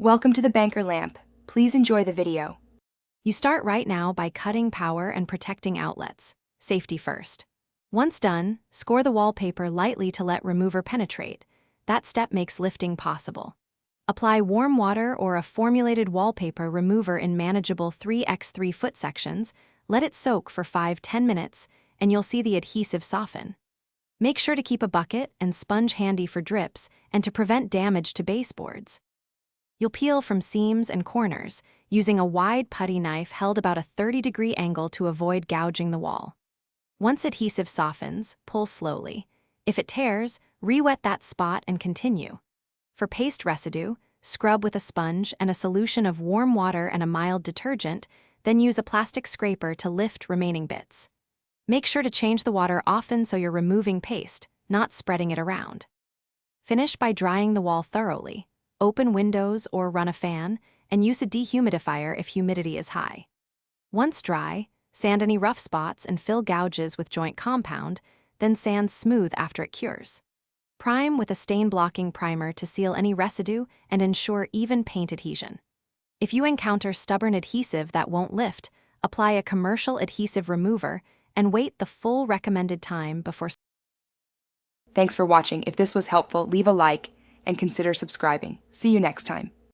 Welcome to the banker lamp. Please enjoy the video. You start right now by cutting power and protecting outlets. Safety first. Once done, score the wallpaper lightly to let remover penetrate. That step makes lifting possible. Apply warm water or a formulated wallpaper remover in manageable 3x3 foot sections. Let it soak for 5–10 minutes, and you'll see the adhesive soften. Make sure to keep a bucket and sponge handy for drips and to prevent damage to baseboards. You'll peel from seams and corners, using a wide putty knife held about a 30-degree angle to avoid gouging the wall. Once adhesive softens, pull slowly. If it tears, re-wet that spot and continue. For paste residue, scrub with a sponge and a solution of warm water and a mild detergent, then use a plastic scraper to lift remaining bits. Make sure to change the water often so you're removing paste, not spreading it around. Finish by drying the wall thoroughly. Open windows or run a fan, and use a dehumidifier if humidity is high. Once dry, sand any rough spots and fill gouges with joint compound, then sand smooth after it cures. Prime with a stain-blocking primer to seal any residue and ensure even paint adhesion. If you encounter stubborn adhesive that won't lift, apply a commercial adhesive remover and wait the full recommended time before. Thanks for watching. If this was helpful, leave a like and consider subscribing. See you next time.